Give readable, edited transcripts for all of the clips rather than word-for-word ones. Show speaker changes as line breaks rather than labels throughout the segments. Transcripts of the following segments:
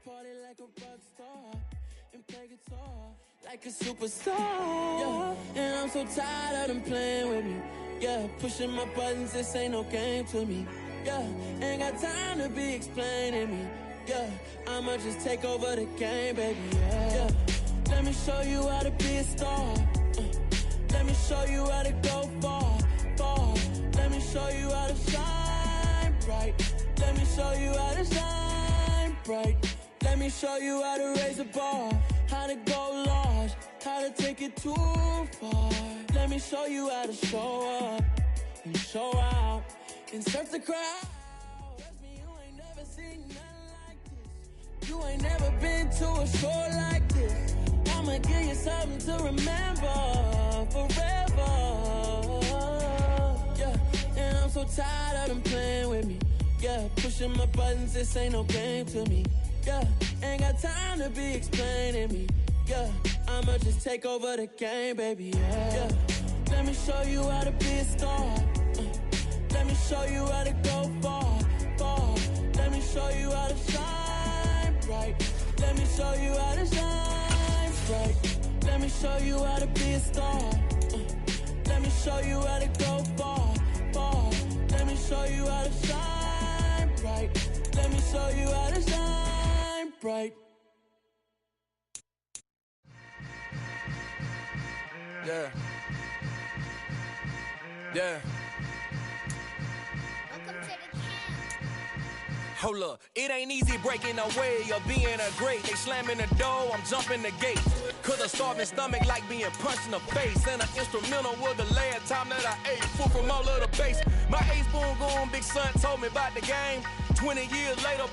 party like a rock star and play guitar like a superstar. Yeah, and I'm so tired of them playing with me. Yeah, pushing my buttons, this ain't no game to me. Yeah, ain't got time to be explaining me. Yeah, I'ma just take over the game, baby. Yeah, let me show you how to be a star. Let me show you how to go far, far. Let me show you how to shine bright. Let me show you how to shine bright. Let me show you how to raise the bar, how to go large, how to take it too far. Let me show you how to show up and show out and surf the crowd. Trust me, you ain't never seen nothing like this. You ain't never been to a show like this. I'ma give you something to remember forever. Yeah, and I'm so tired of them playing with me. Yeah, pushing my buttons, this ain't no game to me. Yeah, ain't got time to be explaining me. Yeah, I'ma just take over the game, baby. Yeah, let me show you how to be a star. Let me show you how to go far, far. Let me show you how to shine bright. Let me show you how to shine bright. Let me show you how to be a star. Let me show you how to go far, far. Let me show you how to shine bright. Let me show you how to shine bright.
Yeah. Yeah. Hold up, it ain't easy breaking away or being a great. They slamming the door, I'm jumping the gate. Cause a starving stomach like being punched in the face. And an instrumental was the last time that I ate food from all of the base. My ace spoon going, big son told me about the game. 20 years later,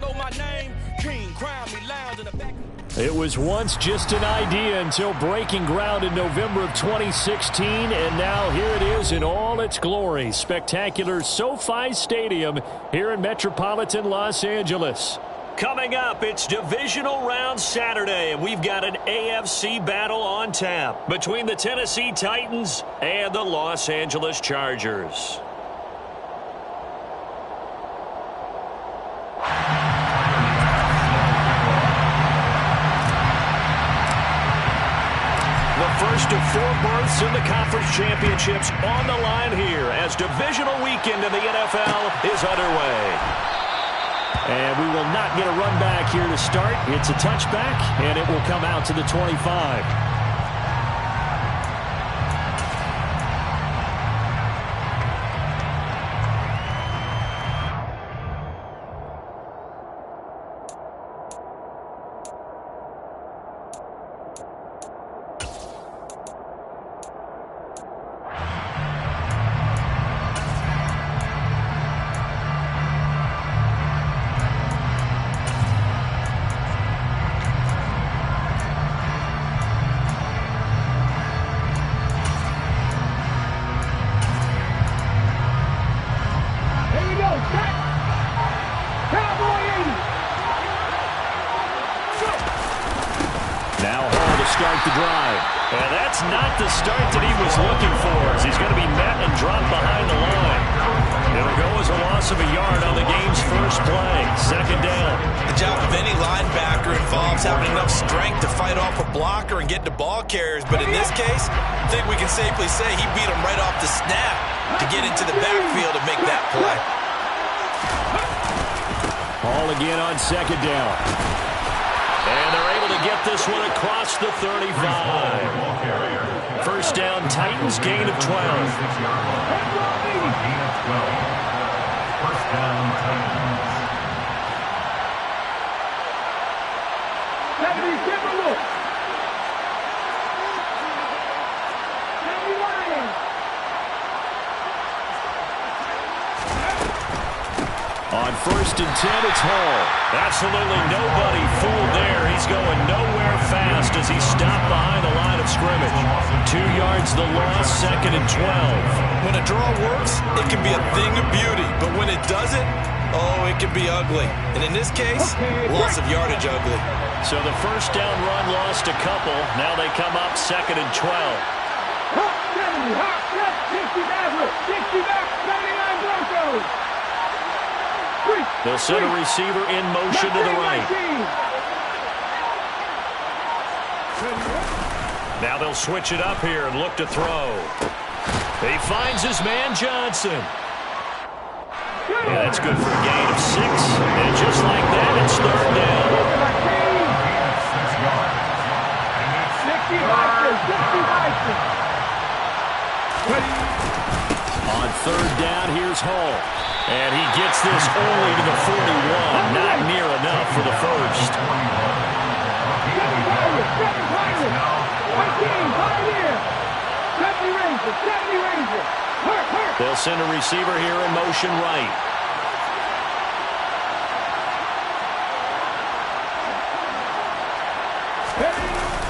know my name. King crown me lounge in the back.
It was once just an idea until breaking ground in November of 2016, and now here it is in all its glory. Spectacular SoFi Stadium here in metropolitan Los Angeles. Coming up, it's divisional round Saturday, and we've got an AFC battle on tap between the Tennessee Titans and the Los Angeles Chargers. First of 4 berths in the conference championships on the line here as divisional weekend in the NFL is underway. And we will not get a run back here to start. It's a touchback, and it will come out to the 25. Start the drive. And that's not the start that he was looking for, as he's going to be met and dropped behind the line. It'll go as a loss of a yard on the game's first play. Second down.
The job of any linebacker involves having enough strength to fight off a blocker and get to ball carriers. But in this case, I think we can safely say he beat him right off the snap to get into the backfield and make that play.
Ball again on second down. And they're able to get this one across the 35. First down, Titans, gain of 12.
Gain of 12. First down, Titans.
On first and 10, it's Hall. Absolutely nobody fooled there. He's going nowhere fast as he's stopped behind the line of scrimmage. 2 yards the loss, second and 12.
When a draw works, it can be a thing of beauty. But when it doesn't, oh, it can be ugly. And in this case, loss of yardage ugly.
So the first down run lost a couple. Now they come up second and 12.
70, hot, 60 back, 79 Broncos.
They'll send a receiver in motion to the right. Now they'll switch it up here and look to throw. He finds his man, Johnson. Yeah, that's good for a gain of 6. And just like that, it's third down. On third down, here's Hall. And he gets this only to the 41. Not near enough for the first. They'll send a receiver here in motion right.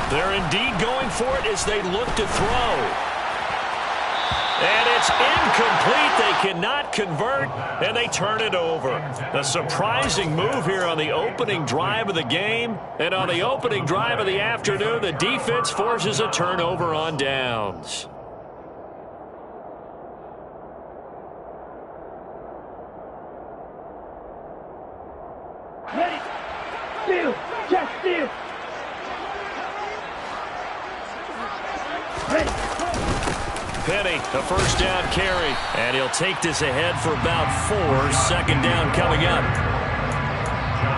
They're indeed going for it as they look to throw. And it's incomplete. They cannot convert, and they turn it over. A surprising move here on the opening drive of the game. And on the opening drive of the afternoon, the defense forces a turnover on downs.
Ready. Steal. Check. Steal. Ready.
Penny, the first down carry. And he'll take this ahead for about 4. Second down coming up.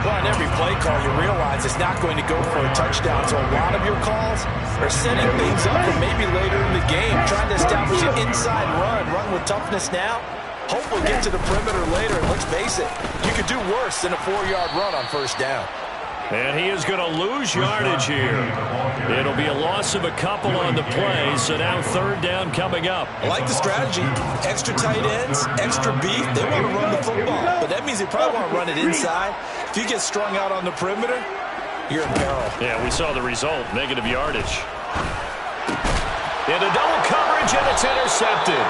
Well, on every play call, you realize it's not going to go for a touchdown. So a lot of your calls are setting things up for maybe later in the game, trying to establish an inside run with toughness now. Hope we'll get to the perimeter later. And let's face it, you could do worse than a 4-yard run on first down.
And he is going to lose yardage here. It'll be a loss of a couple on the play, so now third down coming up.
I like the strategy. Extra tight ends, extra beef. They want to run the football, but that means they probably want to run it inside. If you get strung out on the perimeter, you're in peril.
Yeah, we saw the result, negative yardage. Into double coverage, and it's intercepted.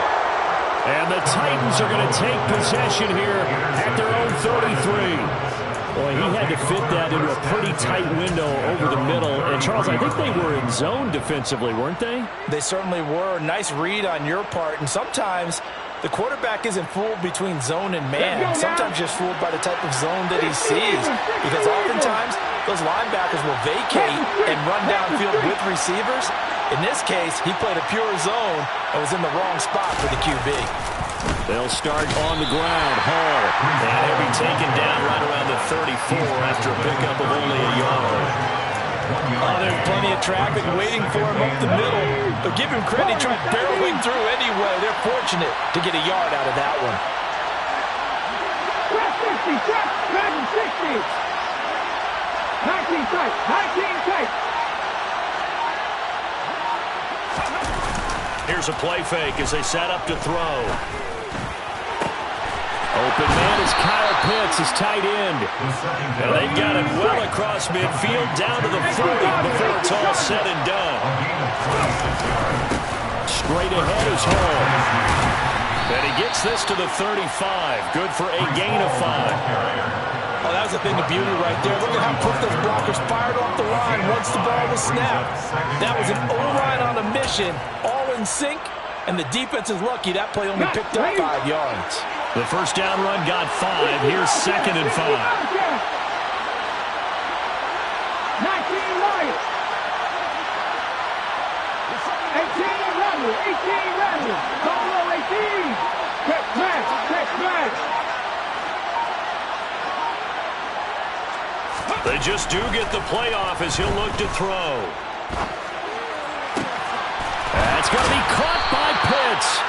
And the Titans are going to take possession here at their own 33. Boy, he had to fit that into a pretty tight window over the middle. And, Charles, I think they were in zone defensively, weren't they?
They certainly were. Nice read on your part. And sometimes the quarterback isn't fooled between zone and man. Sometimes just fooled by the type of zone that he sees. Because oftentimes those linebackers will vacate and run downfield with receivers. In this case, he played a pure zone and was in the wrong spot for the QB.
They'll start on the ground. Hall. And he'll be taken down right around the 34 after a pickup of only a yard.
Oh, there's plenty of traffic waiting for him up the middle. But give him credit, he tried barreling through anyway. They're fortunate to get a yard out of that one.
60, 60. 19 tight, 19 tight.
Here's a play fake as they set up to throw. Open man is Kyle Pitts, his tight end. And they've got it well across midfield, down to the 40 before it's all said and done. Straight ahead is Hall. And he gets this to the 35. Good for a gain of 5.
Oh, that was a thing of beauty right there. Look at how quick those blockers fired off the line once the ball was snapped. That was an O-line on a mission, all in sync, and the defense is lucky that play only picked up 5 yards.
The first down run got 5. Here's 2nd and 5.
19 Lions. 18 Randall. 18 Randall. Solo 18. Check match.
They just do get the playoff as he'll look to throw. That's going to be caught by Pitts.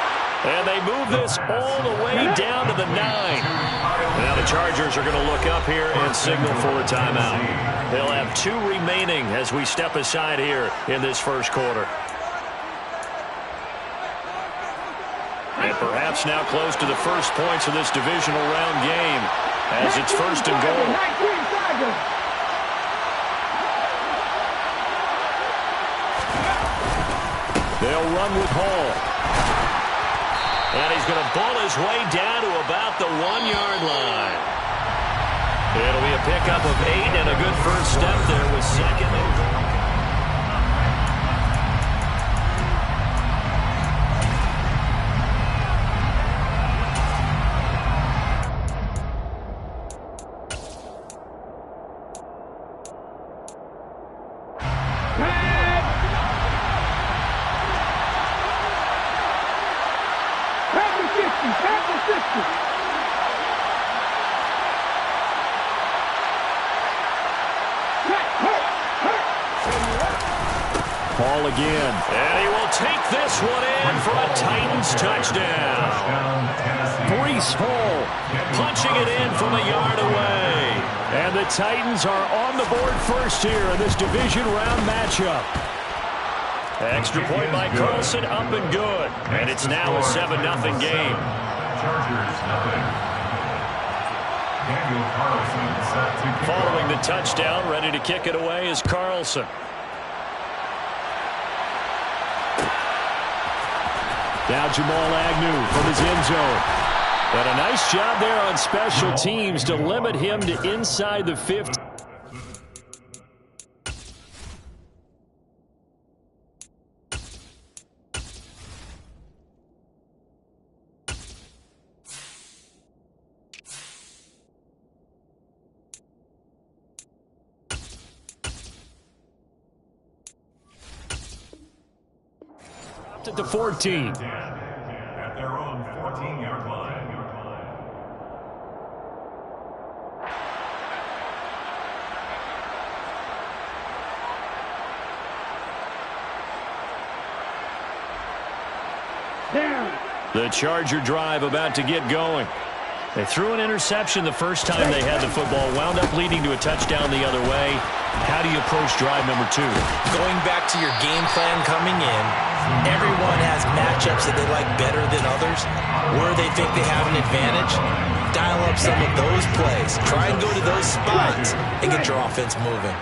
And they move this all the way down to the 9. Now the Chargers are going to look up here and signal for a timeout. They'll have 2 remaining as we step aside here in this first quarter. And perhaps now close to the first points of this divisional round game as it's 1st and goal. They'll run with Hall. And he's going to ball his way down to about the 1-yard line. It'll be a pickup of 8 and a good first step there with 2nd and 1. Ball again. And he will take this one in for a Titans touchdown. Breece Hall punching it in from a yard away. And the Titans are on the board first here in this division round matchup. Extra point by Carlson, up and good. And it's now a 7-0 game.
Chargers, nothing. Daniel Carlson set to kick
Following the touchdown, ready to kick it away is Carlson. Now Jamal Agnew from his end zone. But a nice job there on special teams to limit him to inside the 50. At the 14.
at their own 14-yard line.
The Charger drive about to get going. They threw an interception the first time they had the football, wound up leading to a touchdown the other way. How do you approach drive number 2?
Going back to your game plan coming in, everyone has matchups that they like better than others. Where they think they have an advantage, dial up some of those plays. Try and go to those spots and get your offense moving.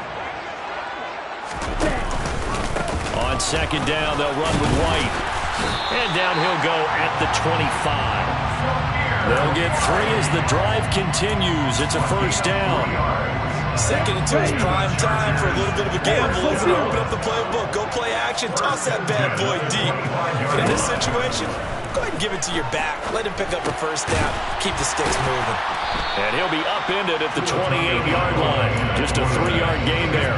On second down, they'll run with White. And down he'll go at the 25. They'll get 3 as the drive continues. It's a first down.
2nd and 2 is prime time for a little bit of a gamble. Isn't it? Open up the playbook. Go play action. Toss that bad boy deep. But in this situation, go ahead and give it to your back. Let him pick up a first down. Keep the sticks moving.
And he'll be upended at the 28-yard line. Just a 3-yard gain there.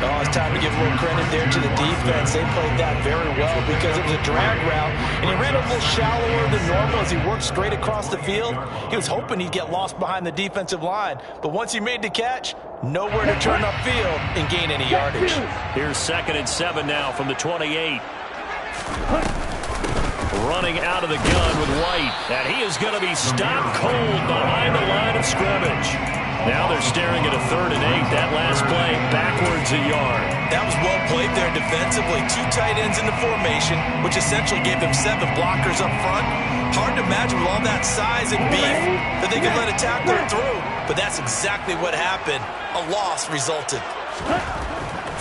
Oh, it's time to give a little credit there to the defense. They played that very well because it was a drag route, and he ran a little shallower than normal as he worked straight across the field. He was hoping he'd get lost behind the defensive line, but once he made the catch, nowhere to turn upfield and gain any yardage.
Here's 2nd and 7 now from the 28. Running out of the gun with White, and he is going to be stopped cold behind the line of scrimmage. Now they're staring at a 3rd and 8. That last play, backwards a yard.
That was well played there defensively. 2 tight ends in the formation, which essentially gave them 7 blockers up front. Hard to imagine with all that size and beef that they could let a tackler through. But that's exactly what happened. A loss resulted.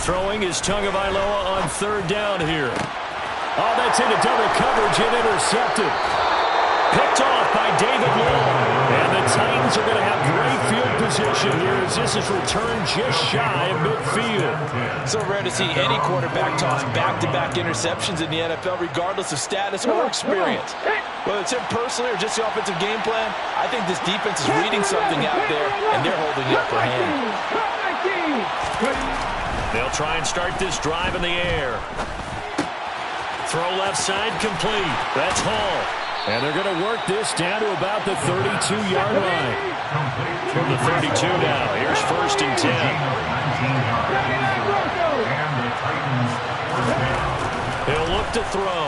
Throwing is Tagovailoa on 3rd down here. Oh, that's into double coverage and intercepted. Picked off by David Long. And the Titans are going to have great field position here as this is returned just shy of midfield.
So rare to see any quarterback toss back-to-back interceptions in the NFL, regardless of status or experience. Whether it's him personally or just the offensive game plan, I think this defense is reading something out there, and they're holding the upper hand.
They'll try and start this drive in the air. Throw left side complete. That's Hall. And they're going to work this down to about the 32-yard line. From the 32 now, here's 1st and 10. He'll look to throw.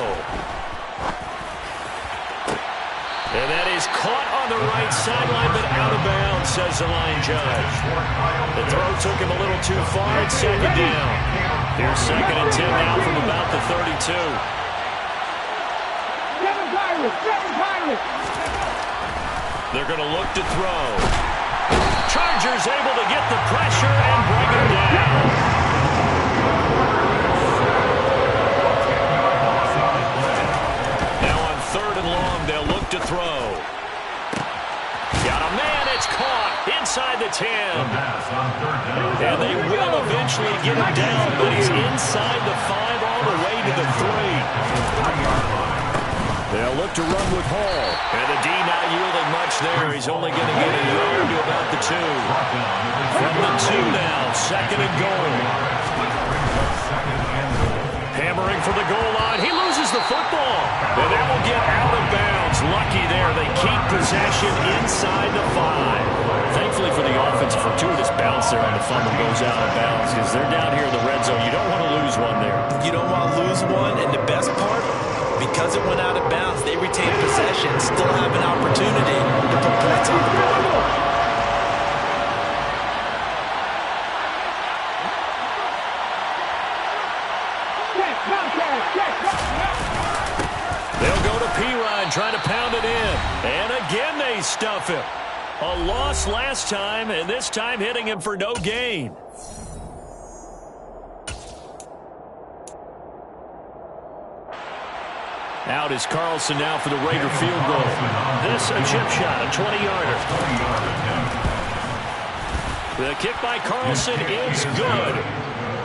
And that is caught on the right sideline, but out of bounds, says the line judge. The throw took him a little too far. It's 2nd down. Here's 2nd and 10 now from about the 32. They're going to look to throw. Chargers able to get the pressure and bring him down. Now on 3rd and long, they'll look to throw. Got a man, it's caught inside the 10. And they will eventually get him down, but he's inside the 5 all the way to the 3. They'll look to run with Hall. And the D not yielding much there. He's only going to get a yard to about the 2. From the 2 now, 2nd and goal. Hammering for the goal line. He loses the football. And that will get out of bounds. Lucky there. they keep possession inside the 5. Thankfully for the offense, a fortuitous bounce there on the fumble goes out of bounds because they're down here in the red zone. You don't want to lose one there.
You don't want to lose one, and the best part, because it went out of bounds, they retain possession, still have an opportunity to put points on the board.
They'll go to P-Ryan, trying to pound it in. And again they stuff him. A loss last time, and this time hitting him for no gain. Out is Carlson now for the Raider field goal. This a chip shot, a 20-yarder. The kick by Carlson is good.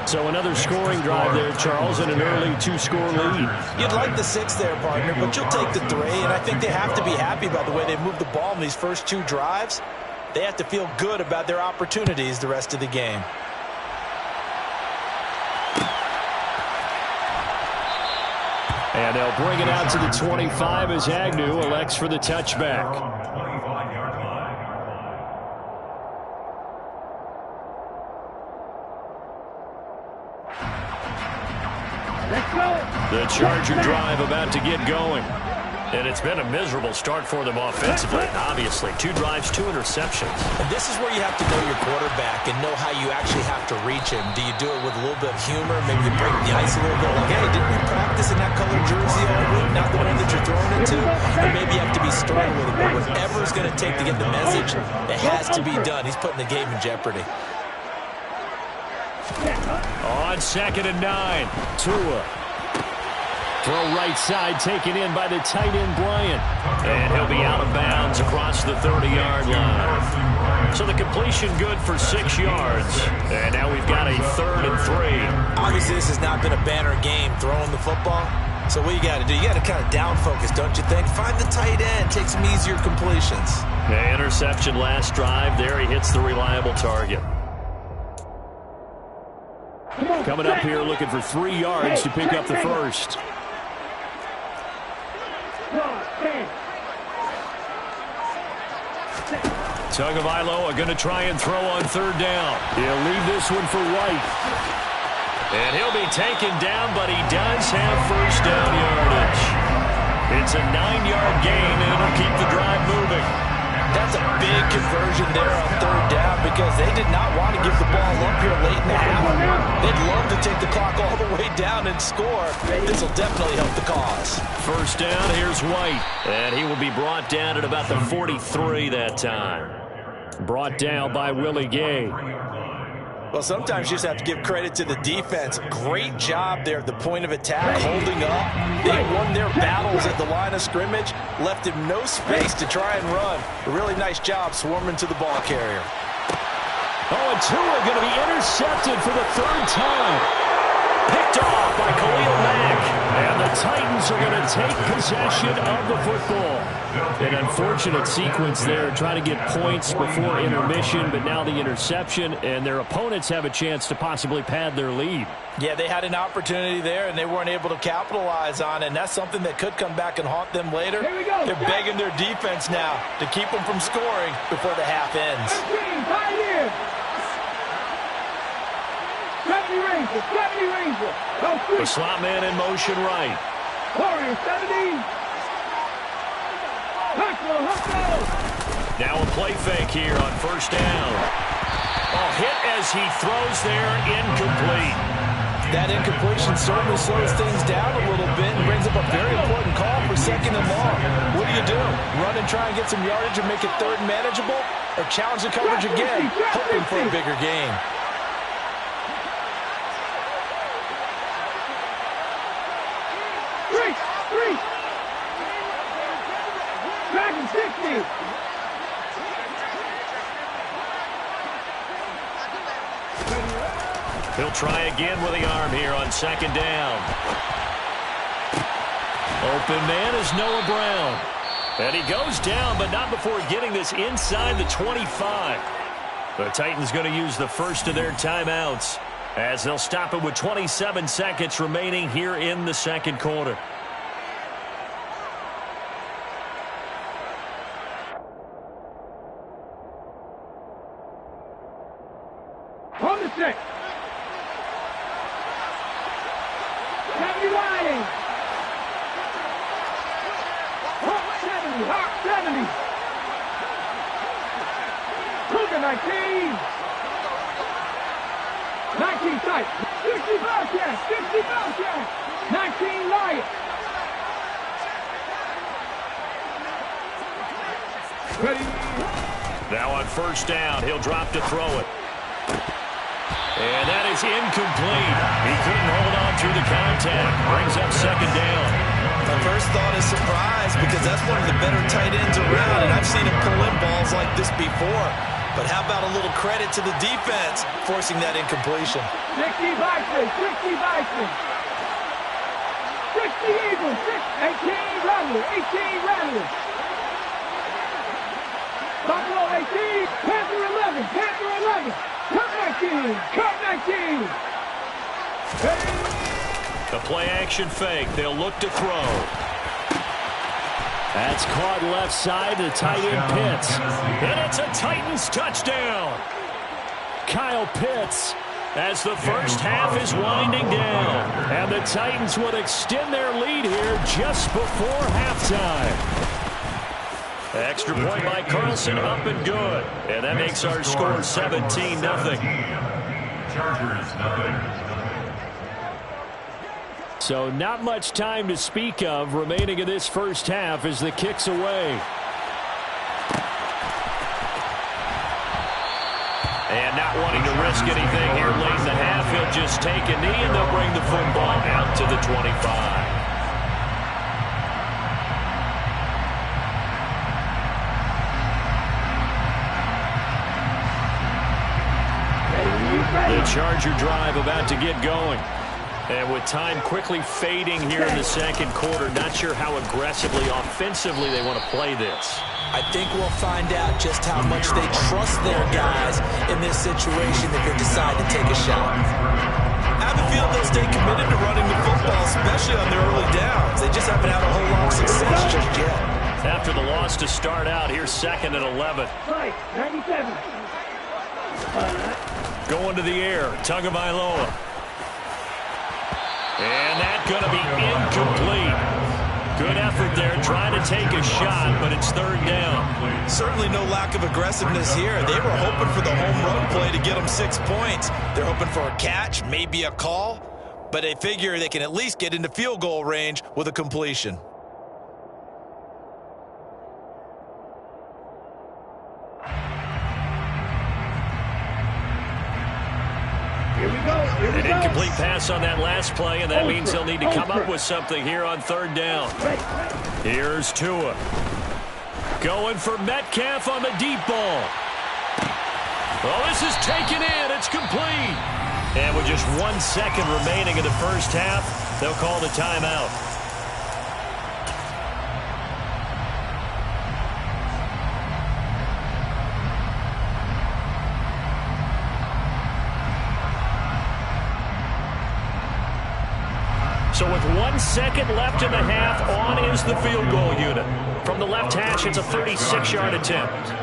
So another scoring drive there, Charles, and an early 2-score lead.
You'd like the 6 there, partner, but you'll take the 3, and I think they have to be happy about the way they've moved the ball in these first 2 drives. They have to feel good about their opportunities the rest of the game.
And they'll bring it out to the 25 as Agnew elects for the touchback. The Charger drive about to get going. And it's been a miserable start for them offensively, obviously. 2 drives, 2 interceptions.
And this is where you have to know your quarterback and know how you actually have to reach him. Do you do it with a little bit of humor? Maybe you break the ice a little bit. Like, hey, didn't we practice in that colored jersey all week? Not the one that you're throwing it to? Or maybe you have to be stern with him. But whatever it's going to take to get the message, it has to be done. He's putting the game in jeopardy.
On 2nd and 9, Tua. Throw right side, taken in by the tight end, Bryant. And he'll be out of bounds across the 30-yard line. So the completion good for 6 yards. And now we've got a 3rd and 3.
Obviously, this has not been a banner game throwing the football. So what you got to do, you got to kind of down focus, don't you think? Find the tight end, take some easier completions.
The interception last drive. There he hits the reliable target. Coming up here looking for 3 yards to pick up the first. Tagovailoa are going to try and throw on 3rd down. He'll leave this one for White. And he'll be taken down, but he does have first down yardage. It's a 9-yard gain, and it'll keep the drive moving.
That's a big conversion there on 3rd down because they did not want to give the ball up here late in the half. They'd love to take the clock all the way down and score. This will definitely help the cause.
First down, here's White. And he will be brought down at about the 43 that time. Brought down by Willie Gay.
Well, sometimes you just have to give credit to the defense. Great job there at the point of attack, holding up. They won their battles at the line of scrimmage, left him no space to try and run. A really nice job swarming to the ball carrier.
Oh, and Tua going to be intercepted for the 3rd time. Picked off by Khalil Mack. And the Titans are going to take possession of the football. An unfortunate sequence there, trying to get points before intermission, but now the interception, and their opponents have a chance to possibly pad their lead.
Yeah, they had an opportunity there, and they weren't able to capitalize on it, and that's something that could come back and haunt them later. They're begging their defense now to keep them from scoring before the half ends.
The slot man in motion right.
70.
Now a play fake here on 1st down. Oh, hit as he throws there, incomplete.
That incompletion certainly slows things down a little bit and brings up a very important call for 2nd and long. What do? Run and try and get some yardage and make it 3rd and manageable? Or challenge the coverage again, hoping for a bigger gain?
He'll try again with the arm here on 2nd down. Open man is Noah Brown. And he goes down, but not before getting this inside the 25. The Titans going to use the first of their timeouts as they'll stop it with 27 seconds remaining here in the 2nd quarter.
On the 6. 70 riding. Hawk 70. Hawk 70. Cougar 19. 19 tight. 60 Bobcat. 60 Bobcat. 19 Lion. Ready.
Now on first down, he'll drop to throw it. And that is incomplete. He couldn't hold on through the contact. Brings up second down.
My first thought is surprise because that's one of the better tight ends around, and I've seen him pull in balls like this before. But how about a little credit to the defense forcing that incompletion?
60 Bison. 60 Bison. 60 Eagles. 18 Rattlers. 18 Rattlers. Buffalo 18, Panther 11, Panther 11, Cup 19, Cup 19.
The play action fake. They'll look to throw. That's caught left side to tight end Pitts. And it's a Titans touchdown. Kyle Pitts as the first half is winding down. And the Titans would extend their lead here just before halftime. Extra point by Carlson, up and good. And that makes our score 17-0.
Chargers, nothing.
So not much time to speak of remaining in this first half as the kick's away. And not wanting to risk anything here late in the half, he'll just take a knee and they'll bring the football out to the 25. The Charger drive about to get going. And with time quickly fading here in the second quarter, not sure how aggressively, offensively they want to play this.
I think we'll find out just how much they trust their guys in this situation if they decide to take a shot. I have a feeling they'll stay committed to running the football, especially on their early downs. They just haven't had a whole lot of success just yet.
After the loss to start out, here's 2nd and 11.
97.
Going to the air, Tagovailoa. And that's going to be incomplete. Good effort there, trying to take a shot, but it's 3rd down.
Certainly no lack of aggressiveness here. They were hoping for the home run play to get them 6 points. They're hoping for a catch, maybe a call, but they figure they can at least get into field goal range with a completion.
An incomplete pass on that last play, and that means they'll need to come up with something here on 3rd down. Here's Tua. Going for Metcalf on the deep ball. Well, this is taken in. It's complete. And with just 1 second remaining in the first half, they'll call the timeout. So with 1 second left in the half, on is the field goal unit. From the left hash, it's a 36-yard attempt.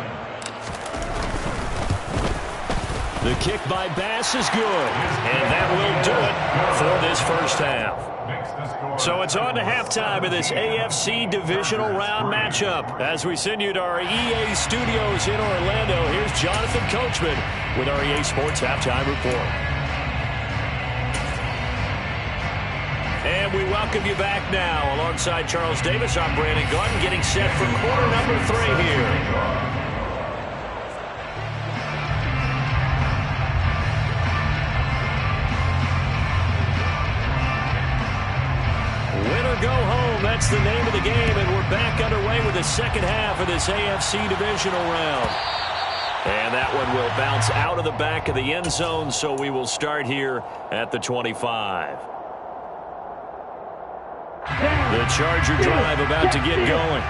The kick by Bass is good, and that will do it for this first half. So it's on to halftime in this AFC divisional round matchup. As we send you to our EA studios in Orlando, here's Jonathan Coachman with our EA Sports Halftime Report. And we welcome you back now. Alongside Charles Davis, I'm Brandon Gordon, getting set for quarter number 3 here. Win or go home, that's the name of the game, and we're back underway with the second half of this AFC divisional round. And that one will bounce out of the back of the end zone, so we will start here at the 25. The Charger drive about to get going.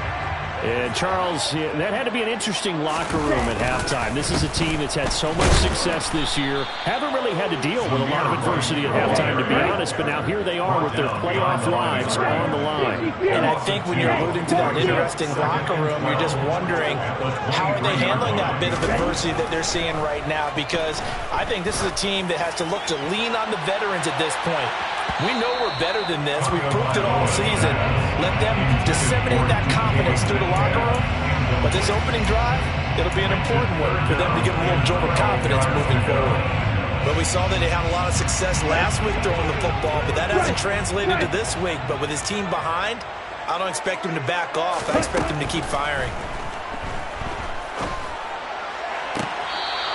And, Charles, that had to be an interesting locker room at halftime. This is a team that's had so much success this year. Haven't really had to deal with a lot of adversity at halftime, to be honest, but now here they are with their playoff lives on the line.
And I think when you're alluding to that interesting locker room, you're just wondering how are they handling that bit of adversity that they're seeing right now, because I think this is a team that has to look to lean on the veterans at this point. We know we're better than this. We've proved it all season. Let them disseminate that confidence through the locker room. But this opening drive, it'll be an important one for them to get a little jolt of confidence moving forward.
But we saw that they had a lot of success last week throwing the football, but that hasn't translated to this week. But with his team behind, I don't expect him to back off. I expect him to keep firing.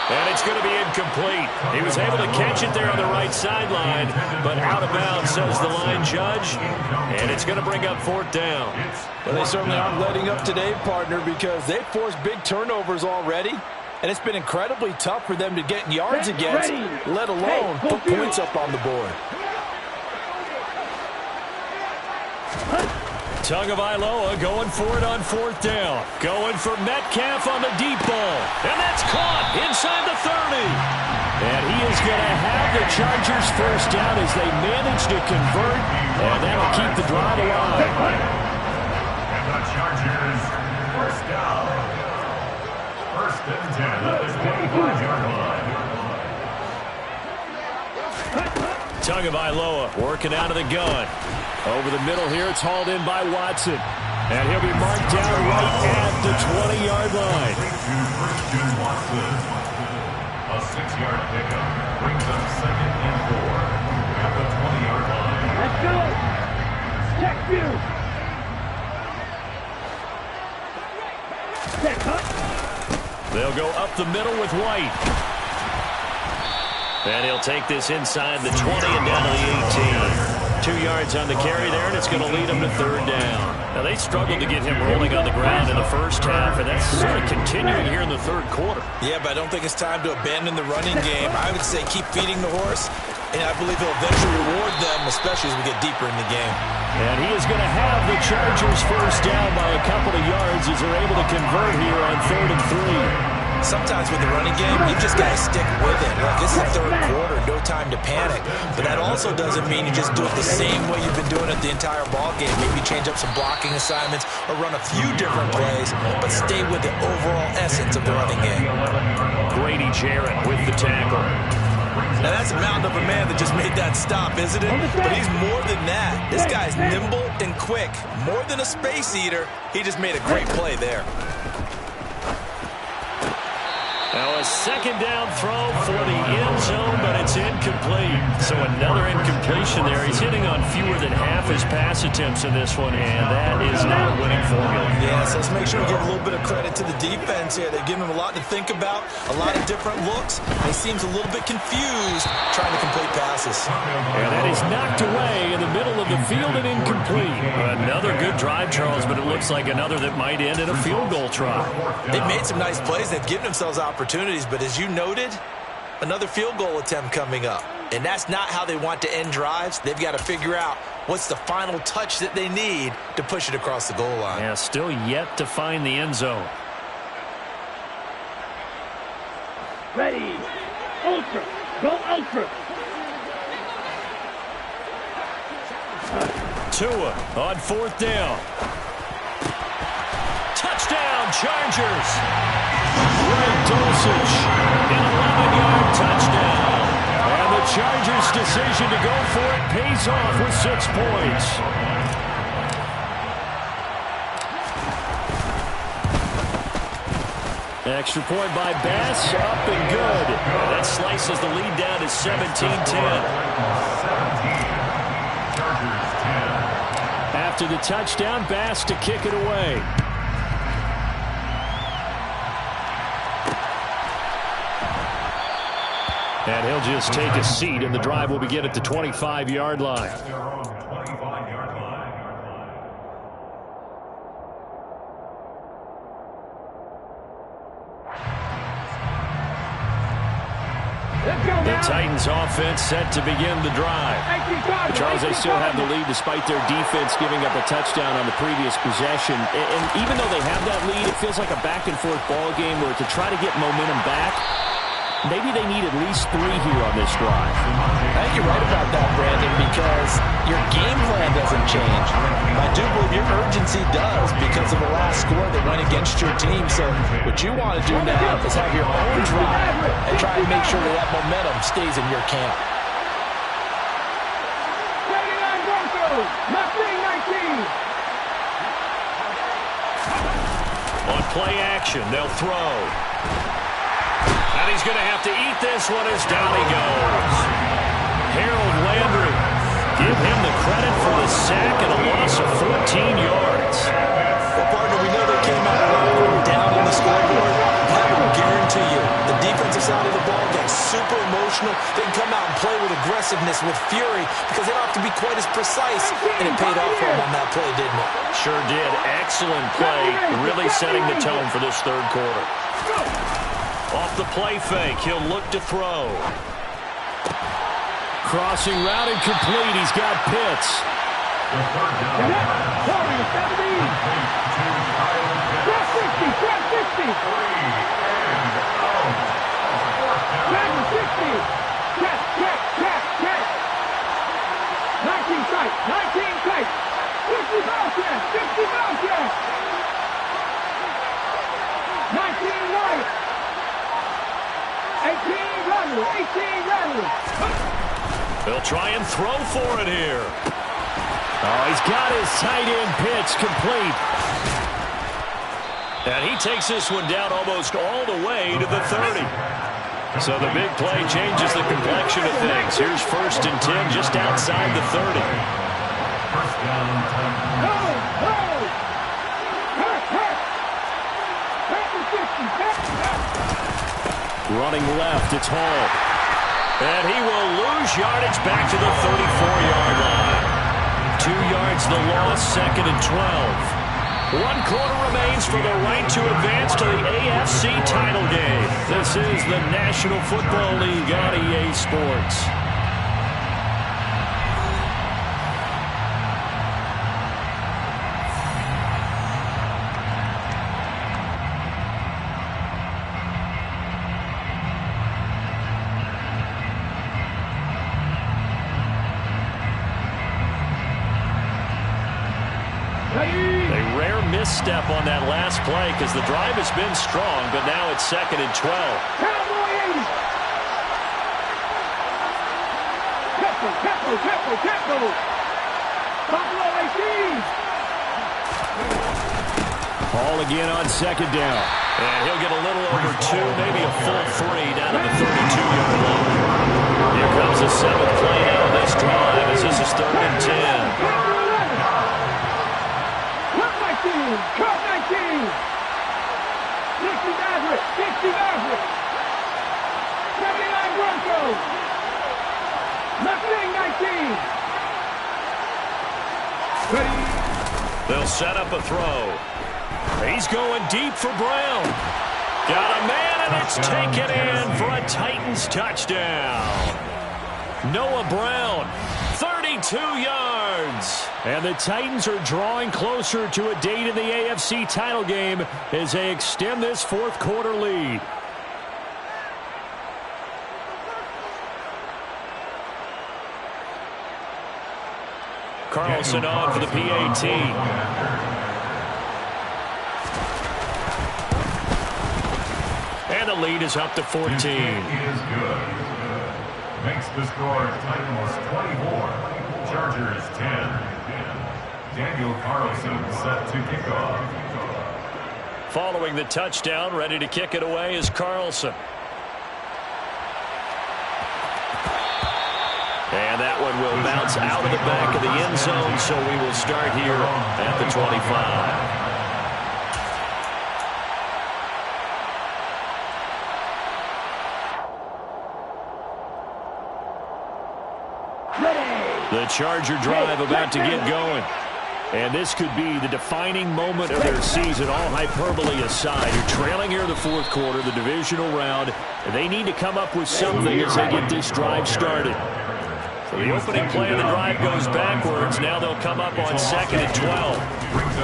And it's going to be incomplete. He was able to catch it there on the right sideline, but out of bounds, says the line judge. And it's going to bring up fourth down.
Well, they certainly aren't letting up today, partner, because they've forced big turnovers already. And it's been incredibly tough for them to get yards against, let alone put points up on the board.
Tagovailoa going for it on fourth down. Going for Metcalf on the deep ball. And that's caught inside the 30. And he is going to have the Chargers first down as they manage to convert. And that'll keep the drive alive.
And the Chargers first down. First and 10 at the 25-yard line.
Tagovailoa working out of the gun. Over the middle here, it's hauled in by Watson. And he'll be marked down right at the 20-yard line.
Christian Watson. A 6-yard pickup brings up 2nd and 4 at the 20-yard line.
Let's go. Check you. Check up.
They'll go up the middle with White. And he'll take this inside the 20 and down to the 18. 2 yards on the carry there, and it's going to lead them to third down. Now, they struggled to get him rolling on the ground in the first half, and that's sort of continuing here in the third quarter.
Yeah, but I don't think it's time to abandon the running game. I would say keep feeding the horse, and I believe he'll eventually reward them, especially as we get deeper in the game.
And he is going to have the Chargers first down by a couple of yards as they're able to convert here on 3rd and 3.
Sometimes with the running game, you just got to stick with it. Look, this is the third quarter, no time to panic. But that also doesn't mean you just do it the same way you've been doing it the entire ball game. Maybe change up some blocking assignments or run a few different plays, but stay with the overall essence of the running game.
Grady Jarrett with the tackle.
Now that's a mountain of a man that just made that stop, isn't it? But he's more than that. This guy's nimble and quick. More than a space eater, he just made a great play there.
Now a second down throw for the end zone, but it's incomplete. So another incompletion there. He's hitting on fewer than half his pass attempts in this one, and that is not a winning formula.
Yeah, so let's make sure we give a little bit of credit to the defense here. They've given him a lot to think about, a lot of different looks. He seems a little bit confused trying to complete passes.
And that is knocked away in the middle of the field and incomplete. Another good drive, Charles, but it looks like another that might end in a field goal try.
They've made some nice plays. They've given themselves opportunities, but as you noted, another field goal attempt coming up. And that's not how they want to end drives. They've got to figure out what's the final touch that they need to push it across the goal line.
Yeah, still yet to find the end zone.
Ready. Ultra. Go ultra.
Tua on fourth down. Touchdown, Chargers. Greg Dulcich, an 11-yard touchdown. And the Chargers' decision to go for it pays off with 6 points. Extra point by Bass, up and good. And that slices the lead down to 17-10. After the touchdown, Bass to kick it away. And he'll just take a seat, and the drive will begin at the 25-yard line. Titans offense set to begin the drive. Charles, they still have the lead despite their defense giving up a touchdown on the previous possession. And even though they have that lead, it feels like a back-and-forth ball game where to try to get momentum back, maybe they need at least 3 here on this drive.
I think you're right about that, Brandon, because your game plan doesn't change. I do believe your urgency does because of the last score that went against your team. So what you want to do now is have your own drive and try and make sure that that momentum stays in your camp.
On play action, they'll throw. And he's going to have to eat this one as down he goes. Harold Landry, give him the credit for the sack and a loss of 14 yards.
Well, partner, we know they came out down on the scoreboard. I will guarantee you, the defensive side of the ball gets super emotional. They can come out and play with aggressiveness, with fury, because they don't have to be quite as precise. And it paid off for them on that play, didn't it?
Sure did. Excellent play, really setting the tone for this third quarter. Off the play fake, he'll look to throw. Crossing route and complete. He's got Pitts. They'll try and throw for it here. Oh, he's got his tight end Pitts complete. And he takes this one down almost all the way to the 30. So the big play changes the complexion of things. Here's 1st and 10 just outside the 30. Running left, it's Hall. And he will lose yardage back to the 34-yard line. 2 yards the loss, 2nd and 12. 1 quarter remains for the right to advance to the AFC title game. This is the National Football League on EA Sports. Misstep on that last play because the drive has been strong, but now it's 2nd and 12. Ball again on 2nd down. And he'll get a little over 2, maybe a full 3 down to the 32-yard line. Here comes the 7th play now on this drive as this is 3rd and 10.
Cut 19! 60 Maverick! 60 Maverick! 79 Broncos! Nothing 19! Ready?
They'll set up a throw. He's going deep for Brown. Got a man, and it's taken in for a Titans touchdown. Noah Brown, 32 yards. And the Titans are drawing closer to a date in the AFC title game as they extend this 4th quarter lead. Carlson on for the PAT. And the lead is up to 14.
Is good. Makes the score Titans 24, Chargers 10. Daniel Carlson set to kick off.
Following the touchdown, ready to kick it away is Carlson. And that one will bounce out of the back of the end zone, so we will start here at the 25. The Charger drive about to get going. And this could be the defining moment of their season, all hyperbole aside. You're trailing here in the fourth quarter, the divisional round, and they need to come up with something as they get this drive started. So the opening play of the drive goes backwards. Now they'll come up on 2nd and 12.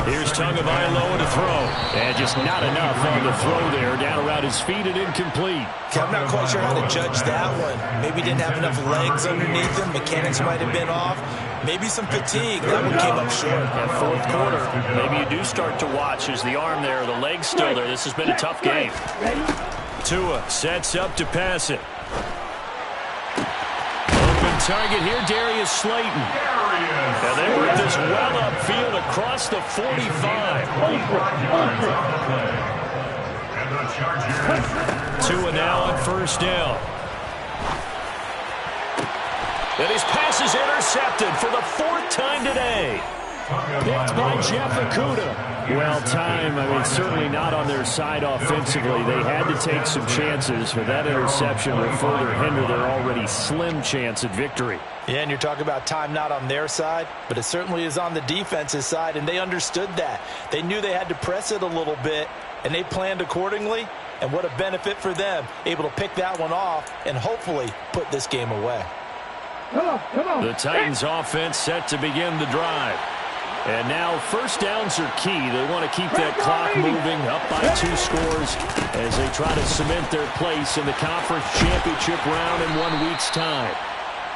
Here's Tagovailoa to throw. And just not enough on the throw there. Down around his feet and incomplete.
I'm not quite sure how to judge that one. Maybe didn't have enough legs underneath him. Mechanics might have been off. Maybe some fatigue. That one came up short.
And fourth quarter, maybe you do start to watch as the arm there, the leg's still there. This has been a tough game. Tua sets up to pass it. Open target here, Darius Slayton. And they work this well upfield across the 45. Tua now on first down. And his pass is intercepted for the 4th time today. Picked by Jeff Okudah. Well, certainly not on their side offensively. They had to take some chances, but that interception will further hinder their already slim chance at victory.
Yeah, and you're talking about time not on their side, but it certainly is on the defensive side, and they understood that. They knew they had to press it a little bit, and they planned accordingly, and what a benefit for them, able to pick that one off and hopefully put this game away.
Come on.
The Titans offense set to begin the drive. And now first downs are key. They want to keep that clock moving up by 2 scores as they try to cement their place in the conference championship round in 1 week's time.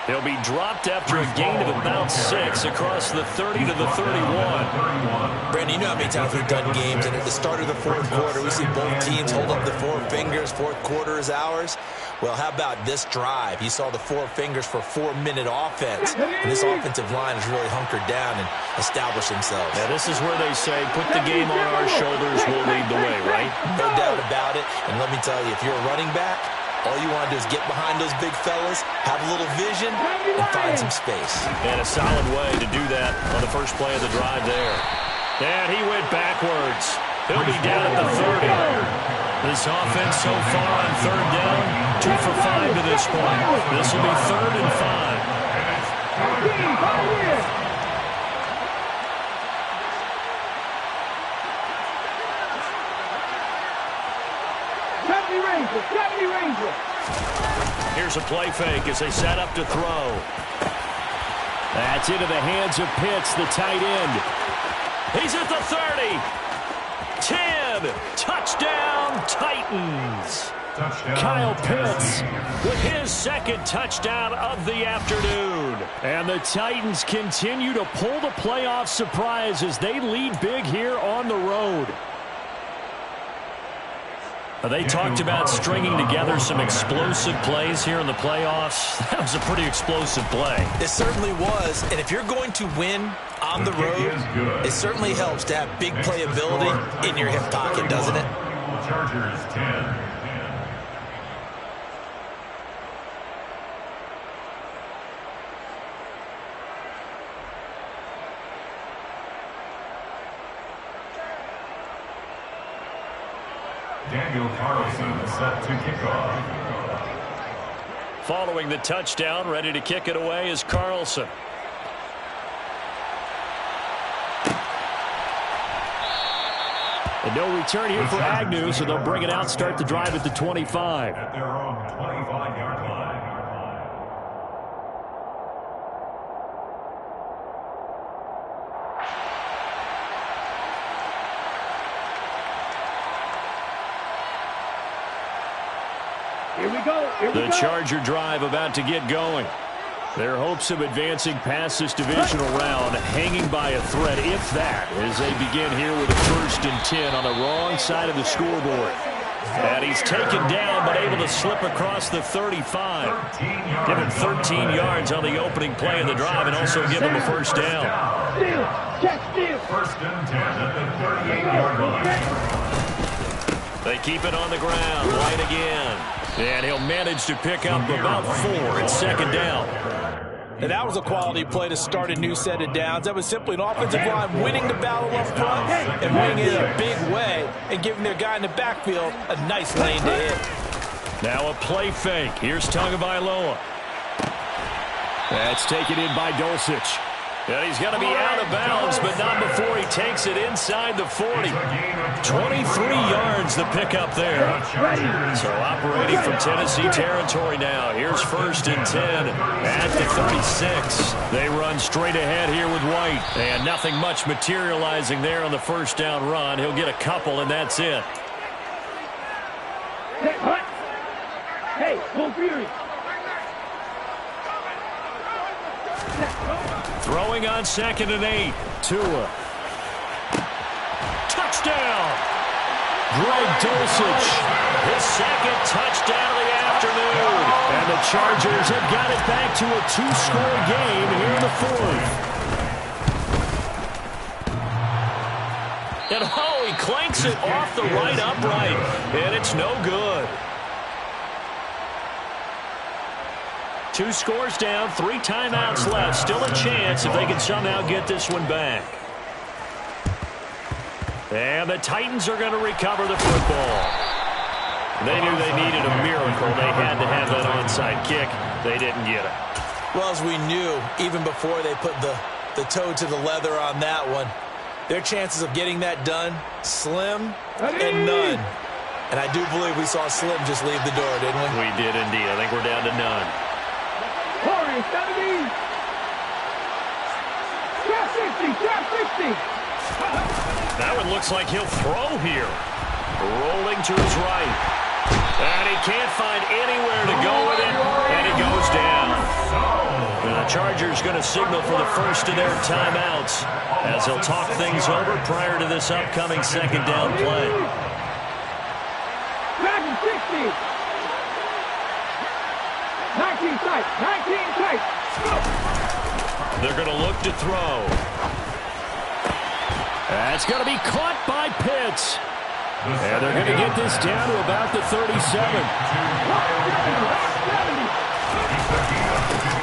They'll be dropped after a gain of about 6 across the 30 to the 31.
Brandon, you know how many times we've done games, and at the start of the fourth quarter, we see both teams hold up the 4 fingers. Fourth quarter is ours. Well, how about this drive? You saw the 4 fingers for 4-minute offense. And this offensive line has really hunkered down and established themselves.
Now, this is where they say, put the game on our shoulders, we'll lead the way, right?
No doubt about it. And let me tell you, if you're a running back, all you want to do is get behind those big fellas, have a little vision, and find some space.
And a solid way to do that on the first play of the drive there. And he went backwards. He'll be down at the 30. This offense so far on 3rd down, 2 for 5 to this point. This will be 3rd and 5. Here's a play fake as they set up to throw. That's into the hands of Pitts, the tight end. He's at the 30. 10. Touchdown, Titans. Kyle Pitts with his 2nd touchdown of the afternoon. And the Titans continue to pull the playoff surprise as they lead big here on the road. They talked about stringing together some explosive plays here in the playoffs. That was a pretty explosive play.
It certainly was. And if you're going to win on the road, it certainly helps to have big playability in your hip pocket, doesn't it?
Chargers 10. Daniel Carlson set to kick off.
Following the touchdown, ready to kick it away is Carlson. And no return here for Agnew, so they'll bring it out, start the drive at the 25.
At their own 25-yard line.
The Charger drive about to get going. Their hopes of advancing past this divisional round hanging by a thread, if that, as they begin here with a 1st and 10 on the wrong side of the scoreboard. And he's taken down but able to slip across the 35. Give him 13 yards on the opening play of the drive and also give him a 1st down.
1st and 10 at the 38-yard line.
They keep it on the ground. Light again. And he'll manage to pick up about 4 at 2nd down.
And that was a quality play to start a new set of downs. That was simply an offensive line winning the battle up front and winning it in a big way and giving their guy in the backfield a nice lane to hit.
Now a play fake. Here's Tagovailoa. That's taken in by Dulcich. And he's going to be out of bounds, but not before he takes it inside the 40. 23 yards the pickup there. So operating from Tennessee territory now. Here's 1st and 10 at the 36. They run straight ahead here with White. And nothing much materializing there on the 1st down run. He'll get a couple, and that's it.
Hey, full fury.
Throwing on 2nd and 8. Tua. Touchdown! Greg Dulcich, his 2nd touchdown of the afternoon. And the Chargers have got it back to a 2-score game here in the 4th. And he clanks it off the right upright. And it's no good. 2 scores down, 3 timeouts left. Still a chance if they can somehow get this one back. And the Titans are going to recover the football. They knew they needed a miracle. They had to have that onside kick. They didn't get it.
Well, as we knew, even before they put the toe to the leather on that one, their chances of getting that done, slim and none. And I do believe we saw Slim just leave the door, didn't we?
We did indeed. I think we're down to none.
Corey, 70. Trap 60, trap 60.
That one looks like he'll throw here. Rolling to his right. And he can't find anywhere to go with it. And he goes down. And the Chargers going to signal for the first of their timeouts as they'll talk things over prior to this upcoming 2nd down play.
60. 19 tight, 19 tight.
They're going to look to throw. That's going to be caught by Pitts. And they're going to get this down to about the 37.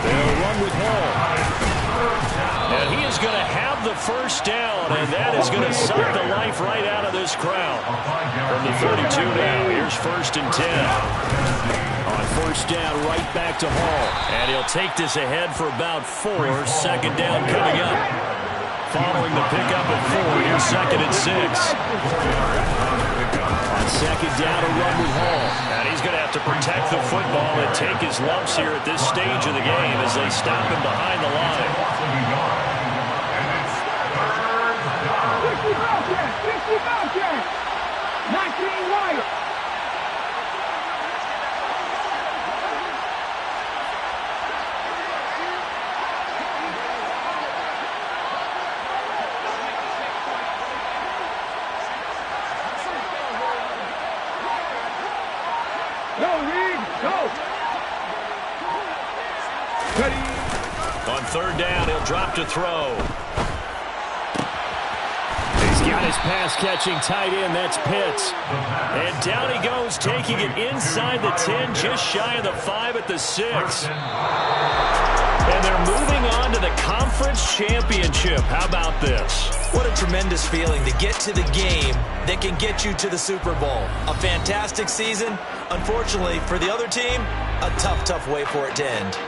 They'll run with Hall. And he is going to have the 1st down, and that is going to suck the life right out of this crowd. From the 32 now, here's 1st and 10. On 1st down, right back to Hall. And he'll take this ahead for about 4. 2nd down coming up. Following the pickup at 4, here's 2nd and 6. On 2nd down, a run with Hall. And he's going to have to protect the football and take his lumps here at this stage of the game as they stop him behind the line.
60 Bobcat, 19 White. Go, Reed, go. Ready.
On 3rd down, he'll drop to throw. He's got his pass-catching tight end. That's Pitts. And down he goes, taking it inside the 10, just shy of the 5 at the 6. And they're moving on to the conference championship. How about this?
What a tremendous feeling to get to the game that can get you to the Super Bowl. A fantastic season. Unfortunately, for the other team, a tough way for it to end.